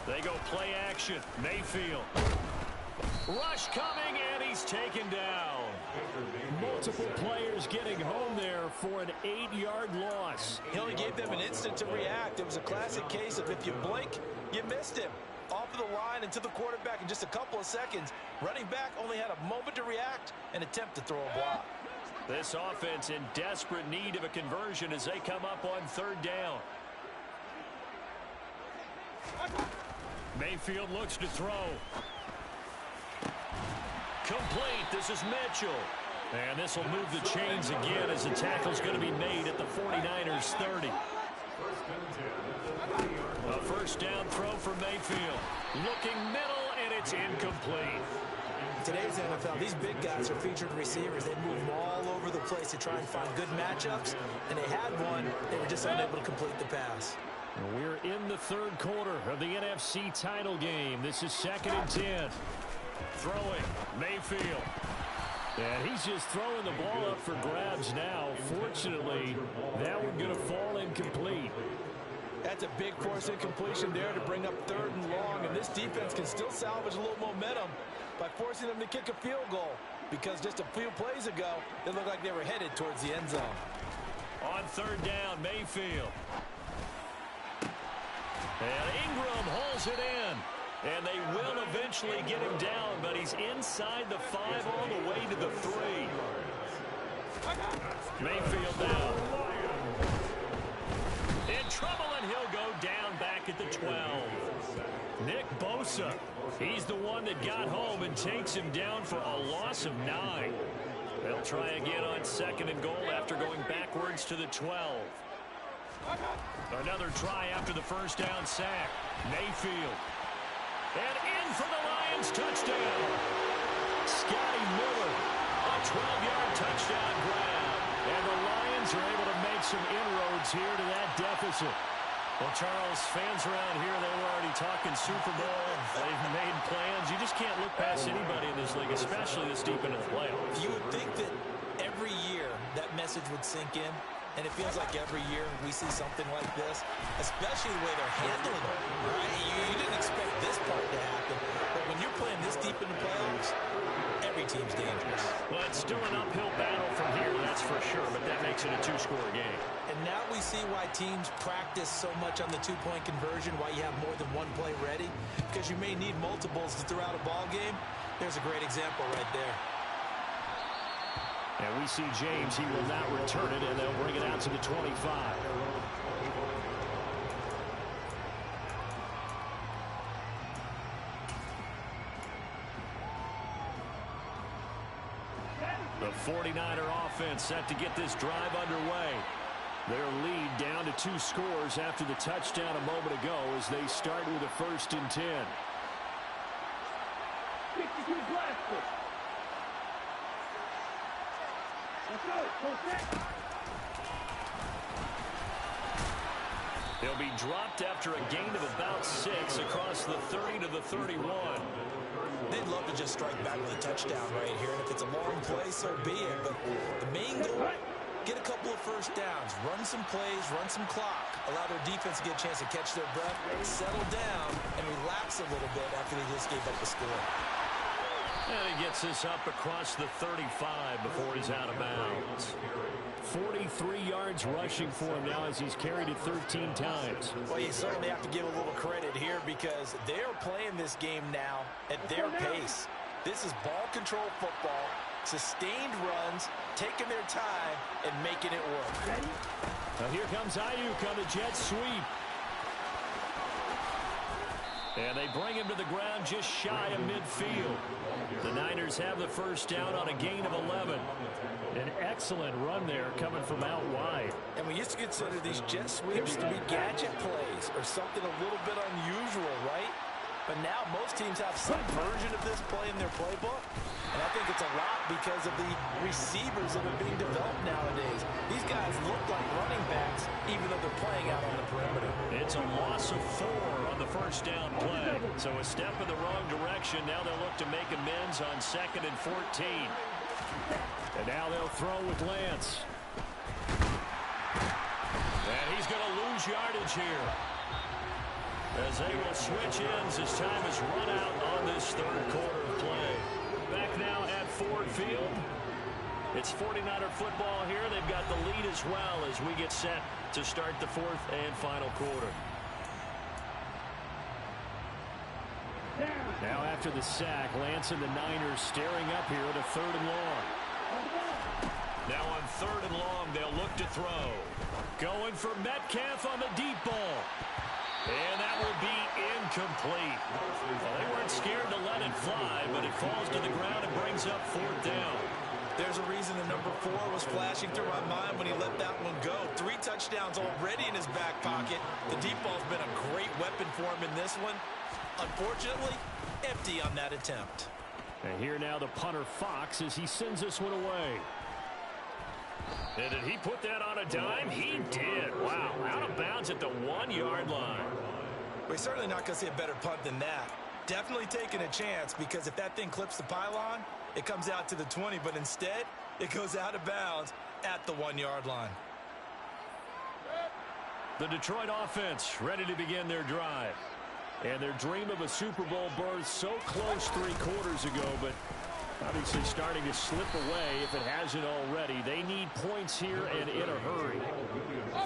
They go play action. Mayfield. Rush coming, and he's taken down. Multiple players getting home there for an 8-yard loss. He only gave them an instant to react. It was a classic case of if you blink, you missed him. Off of the line and to the quarterback in just a couple of seconds. Running back only had a moment to react and attempt to throw a block. This offense in desperate need of a conversion as they come up on 3rd down. Mayfield looks to throw. Complete. This is Mitchell. And this will move the chains again as the tackle's going to be made at the 49ers 30. A first down throw for Mayfield. Looking middle, and it's It's incomplete. Today's NFL, these big guys are featured receivers. They move all over the place to try and find good matchups, and they had one. They were just unable to complete the pass. We're in the third quarter of the NFC title game. This is 2nd and 10. Throwing, Mayfield. And he's just throwing the ball up for grabs now. Fortunately, that one going to fall incomplete. That's a big force incompletion there to bring up 3rd and long, and this defense can still salvage a little momentum by forcing them to kick a field goal, because just a few plays ago, it looked like they were headed towards the end zone. On 3rd down, Mayfield. And Ingram holds it in. And they will eventually get him down, but he's inside the 5 all the way to the 3. Mayfield down. In trouble, and he'll go down back at the 12. Nick Bosa, he's the one that got home and takes him down for a loss of 9. They'll try again on 2nd and goal after going backwards to the 12. Another try after the first down sack. Mayfield. And in for the Lions, touchdown. Scotty Miller, a 12-yard touchdown grab. And the Lions are able to make some inroads here to that deficit. Well, Charles, fans around here, they were already talking Super Bowl. They've made plans. You just can't look past anybody in this league, especially this deep into the playoffs. You would think that every year that message would sink in. And it feels like every year we see something like this, especially the way they're handling it. Right? You didn't expect this part to happen. But when you're playing this deep in the playoffs, every team's dangerous. Well, it's still an uphill battle from here, that's for sure, but that makes it a 2-score game. And now we see why teams practice so much on the 2-point conversion, why you have more than one play ready, because you may need multiples to throw out a ball game. There's a great example right there. And we see James, he will not return it, and they'll bring it out to the 25. The 49er offense set to get this drive underway. Their lead down to 2 scores after the touchdown a moment ago as they start with a 1st and 10. He'll be dropped after a gain of about 6 across the 30 to the 31. They'd love to just strike back with a touchdown right here, and if it's a long play, so be it. But the main goal, get a couple of first downs, run some plays, run some clock, allow their defense to get a chance to catch their breath, settle down, and relax a little bit after they just gave up the score. And he gets this up across the 35 before he's out of bounds. 43 yards rushing for him now as he's carried it 13 times. Well, you certainly have to give a little credit here because they're playing this game now at their pace. This is ball control football, sustained runs, taking their time, and making it work. Now here comes Ayuk on the jet sweep. And they bring him to the ground just shy of midfield. The Niners have the first down on a gain of 11. An excellent run there coming from out wide. And we used to consider these jet sweeps to be gadget plays or something a little bit unusual, right? But now most teams have some version of this play in their playbook. And I think it's a lot because of the receivers that are being developed nowadays. These guys look like running backs even though they're playing out on the perimeter. It's a loss of 4 on the first down play. So a step in the wrong direction. Now they'll look to make amends on 2nd and 14. And now they'll throw with Lance. And he's going to lose yardage here. As they will switch ends as time is run out on this third quarter of play. Back now at Ford Field. It's 49er football here. They've got the lead as well as we get set to start the 4th and final quarter. Now after the sack, Lance and the Niners staring up here at a 3rd and long. Now on 3rd and long, they'll look to throw. Going for Metcalf on the deep ball. And that will be incomplete. Well, they weren't scared to let it fly, but it falls to the ground and brings up 4th down. There's a reason the number 4 was flashing through my mind when he let that one go. 3 touchdowns already in his back pocket. The deep ball's been a great weapon for him in this one. Unfortunately, empty on that attempt. And here now the punter Fox as he sends this one away. And did he put that on a dime? He did. Wow, out of bounds at the 1-yard line. We're certainly not going to see a better punt than that. Definitely taking a chance, because if that thing clips the pylon, it comes out to the 20, but instead it goes out of bounds at the 1-yard line. The Detroit offense ready to begin their drive. And their dream of a Super Bowl berth so close 3 quarters ago, but obviously starting to slip away if it hasn't already. They need points here and in a hurry.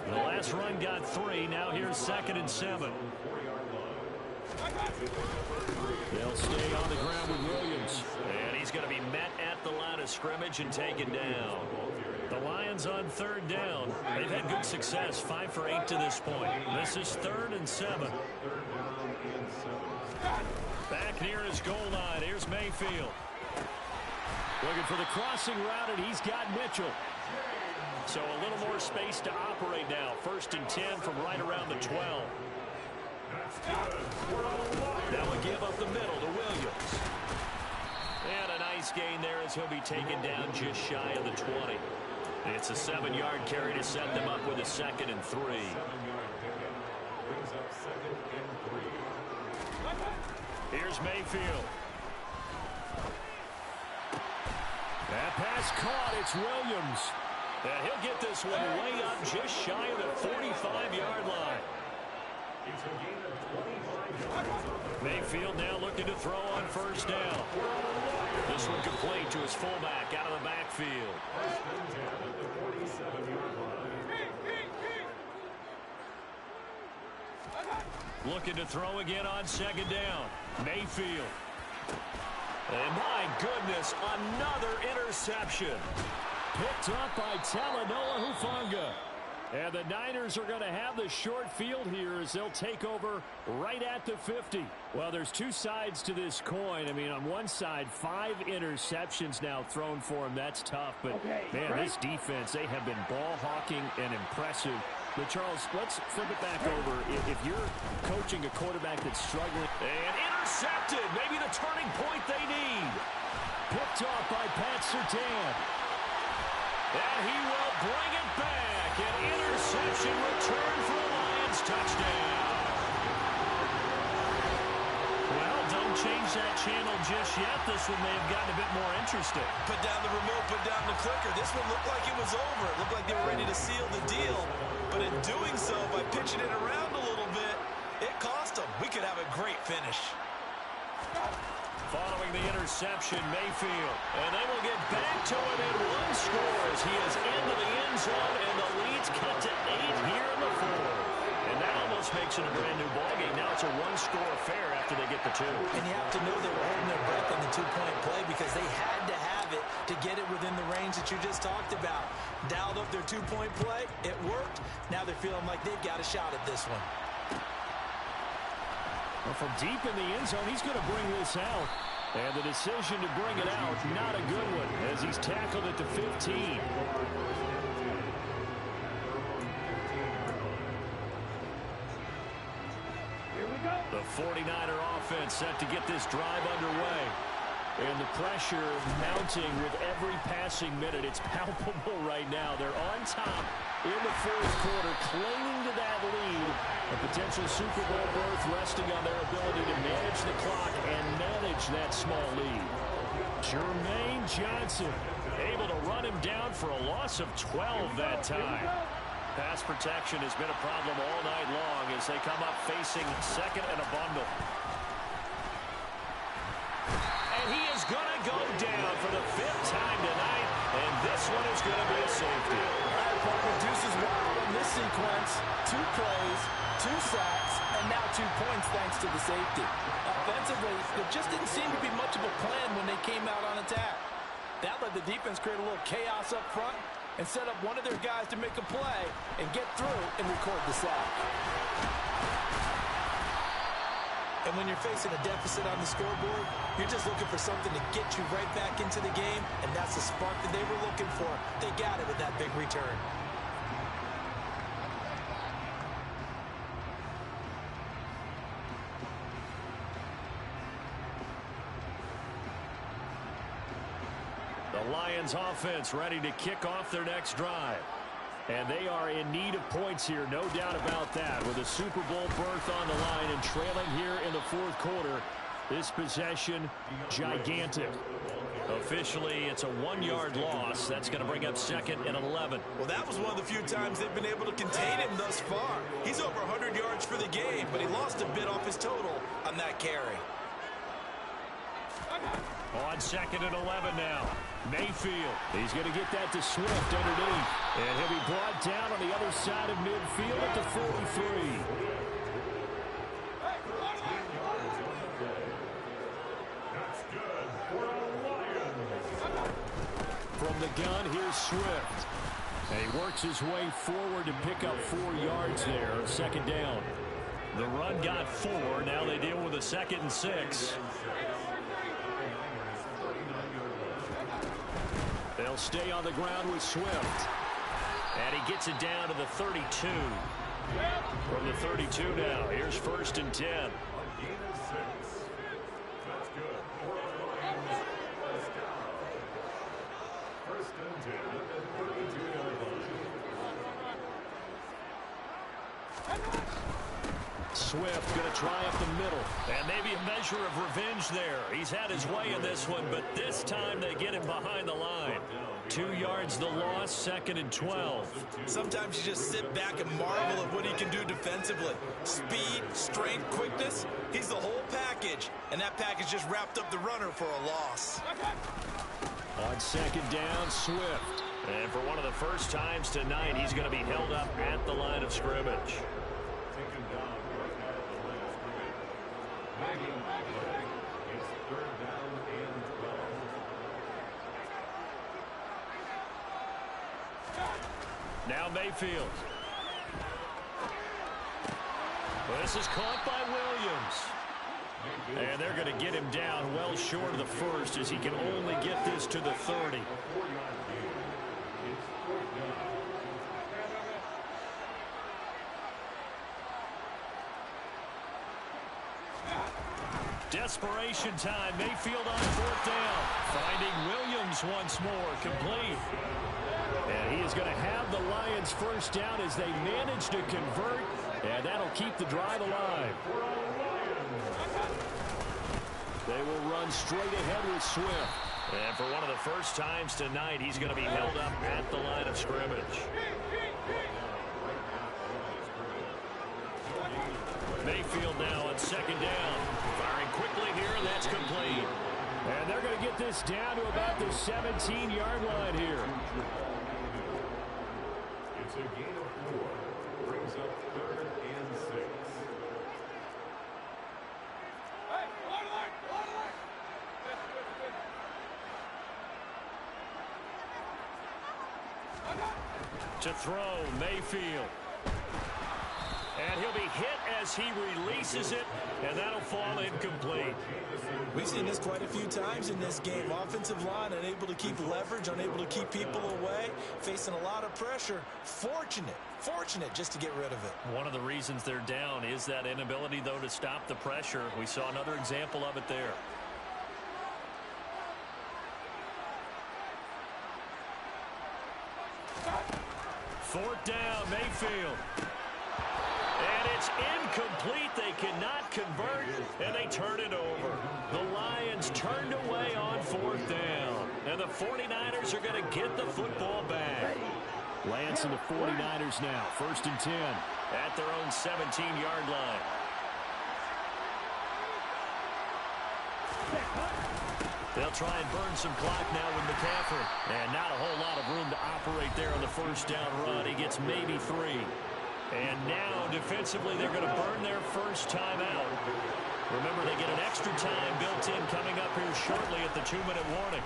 The last run got 3. Now here's 2nd and 7. They'll stay on the ground with Williams. And he's going to be met at the line of scrimmage and taken down. The Lions on 3rd down. They've had good success, 5 for 8 to this point. This is 3rd and 7. Back near his goal line. Here's Mayfield. Looking for the crossing route, and he's got Mitchell. So a little more space to operate now. 1st and 10 from right around the 12. Now a give up the middle to Williams. And a nice gain there as he'll be taken down just shy of the 20. It's a 7-yard carry to set them up with a 2nd and 3. Here's Mayfield. That pass caught. It's Williams. And he'll get this one way up just shy of the 45-yard line. Mayfield now looking to throw on 1st down. This one complete to his fullback out of the backfield. Looking to throw again on 2nd down. Mayfield. And my goodness, another interception. Picked up by Talanoa Hufanga. And the Niners are going to have the short field here as they'll take over right at the 50. Well, there's 2 sides to this coin. I mean, on one side, 5 interceptions now thrown for him. That's tough. But, man, this defense, they have been ball hawking and impressive. But, Charles, let's flip it back over. If you're coaching a quarterback that's struggling. And intercepted. Maybe the turning point they need. Picked off by Pat Surtain. And he will bring it back. An interception return for a Lions touchdown. Well, don't change that channel just yet. This one may have gotten a bit more interesting. Put down the remote, put down the clicker. This one looked like it was over. It looked like they were ready to seal the deal. But in doing so, by pitching it around a little bit, it cost them. We could have a great finish. Following the interception, Mayfield. And they will get back to it in 1 score as he is into the end zone, and the lead's cut to 8 here in the 4th. And that almost makes it a brand-new ballgame. Now it's a 1-score affair after they get the 2. And you have to know they were holding their breath on the 2-point play because they had to have it to get it within the range that you just talked about. Dialed up their 2-point play. It worked. Now they're feeling like they've got a shot at this one. Well, from deep in the end zone, he's going to bring this out. And the decision to bring it out, not a good one, as he's tackled at the 15. The 49er offense set to get this drive underway. And the pressure mounting with every passing minute. It's palpable right now. They're on top in the 4th quarter, clinging to that lead. A potential Super Bowl berth resting on their ability to manage the clock and manage that small lead. Jermaine Johnson able to run him down for a loss of 12 that time. Pass protection has been a problem all night long as they come up facing 2nd and a bundle. And he is going to go down for the 5th time tonight, and this one is going to be a safety. All right, Parker, Deuce is wild in this sequence. 2 plays, 2 sacks, and now 2 points thanks to the safety. Offensively, there just didn't seem to be much of a plan when they came out on attack. That let the defense create a little chaos up front and set up one of their guys to make a play and get through and record the sack. And when you're facing a deficit on the scoreboard, you're just looking for something to get you right back into the game, and that's the spark that they were looking for. They got it with that big return. Lions offense ready to kick off their next drive. And they are in need of points here, no doubt about that. With a Super Bowl berth on the line and trailing here in the fourth quarter, this possession gigantic. Officially, it's a 1-yard loss. That's going to bring up 2nd and 11. Well, that was one of the few times they've been able to contain him thus far. He's over 100 yards for the game, but he lost a bit off his total on that carry. On 2nd and 11 now. Mayfield. He's going to get that to Swift underneath. And he'll be brought down on the other side of midfield at the 43. From the gun, here's Swift. And he works his way forward to pick up 4 yards there. 2nd down. The run got 4. Now they deal with a 2nd and 6. They'll stay on the ground with Swift. And he gets it down to the 32. From the 32 now, here's 1st and 10. Swift going to try up the middle. And maybe a measure of revenge there. He's had his way in this one, but this time they get him behind the line. 2 yards the loss, 2nd and 12. Sometimes you just sit back and marvel at what he can do defensively. Speed, strength, quickness. He's the whole package. And that package just wrapped up the runner for a loss. On 2nd down, Swift. And for one of the first times tonight, he's going to be held up at the line of scrimmage. Now Mayfield. Well, this is caught by Williams. And they're going to get him down well short of the first as he can only get this to the 30. Desperation time. Mayfield on 4th down. Finding Williams once more. Complete. And he is going to have the Lions 1st down as they manage to convert. And that'll keep the drive alive. They will run straight ahead with Swift. And for one of the first times tonight, he's going to be held up at the line of scrimmage. Mayfield now on 2nd down. Firing quickly here, and that's complete. And they're going to get this down to about the 17-yard line here. It's a gain of 4. Brings up 3rd and 6. To throw, Mayfield. And he'll be hit as he releases it, and that'll fall incomplete. We've seen this quite a few times in this game. Offensive line unable to keep leverage, unable to keep people away, facing a lot of pressure. Fortunate just to get rid of it. One of the reasons they're down is that inability, though, to stop the pressure. We saw another example of it there. Fourth down, Mayfield. And it's incomplete. They cannot convert, and they turn it over. The Lions turned away on 4th down. And the 49ers are going to get the football back. Lance and the 49ers now. 1st and 10 at their own 17-yard line. They'll try and burn some clock now with McCaffrey. And not a whole lot of room to operate there on the 1st down run. He gets maybe 3. And now, defensively, they're going to burn their first time out. Remember, they get an extra time built in coming up here shortly at the 2-minute warning.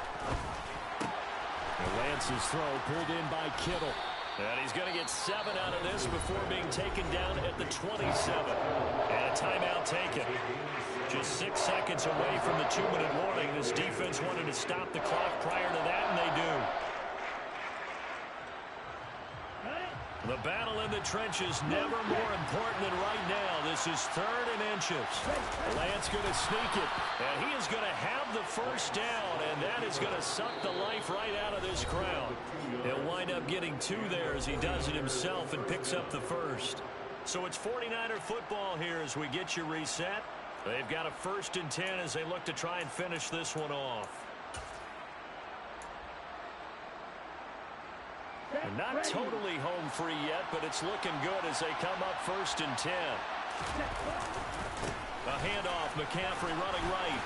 And Lance's throw pulled in by Kittle. And he's going to get 7 out of this before being taken down at the 27. And a timeout taken. Just 6 seconds away from the 2-minute warning. This defense wanted to stop the clock prior to that, and they do. The battle in the trenches never more important than right now. This is 3rd and inches. Lance going to sneak it, and he is going to have the first down, and that is going to suck the life right out of this crowd. He'll wind up getting 2 there as he does it himself and picks up the first. So it's 49er football here as we get you reset. They've got a 1st and 10 as they look to try and finish this one off. They're not totally home free yet, but it's looking good as they come up 1st and 10. A handoff, McCaffrey running right.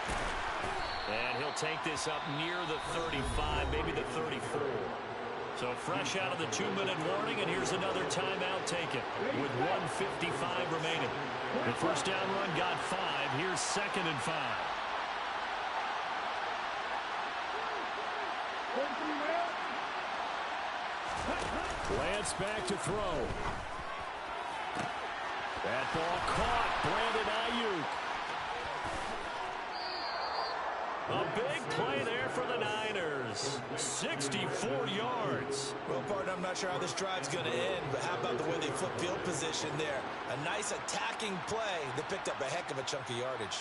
And he'll take this up near the 35, maybe the 34. So fresh out of the 2-minute warning, and here's another timeout taken with 1:55 remaining. The first down run got 5. Here's 2nd and 5. Lance back to throw. That ball caught. Brandon Ayuk. A big play there for the Niners. 64 yards. Well, partner, I'm not sure how this drive's going to end, but how about the way they flip field position there? A nice attacking play that picked up a heck of a chunk of yardage.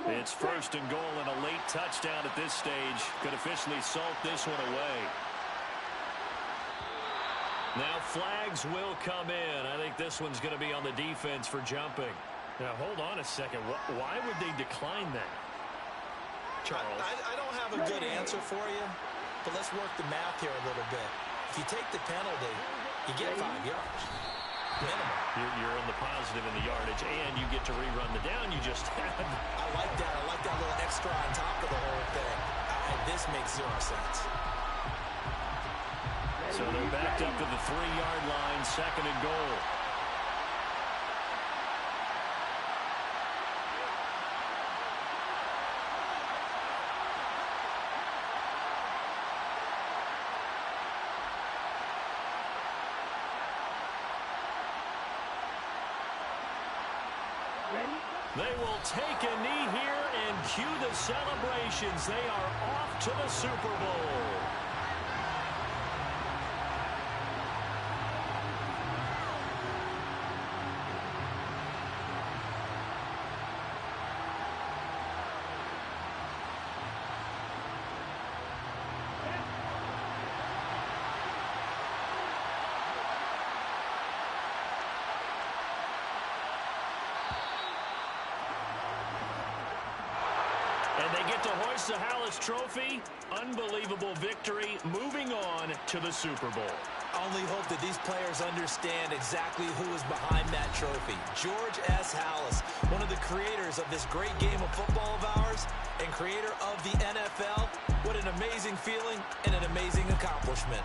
It's 1st and goal and a late touchdown at this stage. Could officially salt this one away. Now flags will come in. I think this one's going to be on the defense for jumping. Now, hold on a second. Why would they decline that? Charles? I don't have a good answer for you, but let's work the math here a little bit. If you take the penalty, you get 5 yards. Minimum. You're on the positive in the yardage, and you get to rerun the down you just had. I like that. I like that little extra on top of the whole thing. This makes 0 sense. So they're backed up to the 3-yard line, 2nd and goal. They will take a knee here and cue the celebrations. They are off to the Super Bowl. And they get to hoist the Hallis Trophy. Unbelievable victory. Moving on to the Super Bowl. Only hope that these players understand exactly who is behind that trophy. George S. Hallis, one of the creators of this great game of football of ours and creator of the NFL. What an amazing feeling and an amazing accomplishment.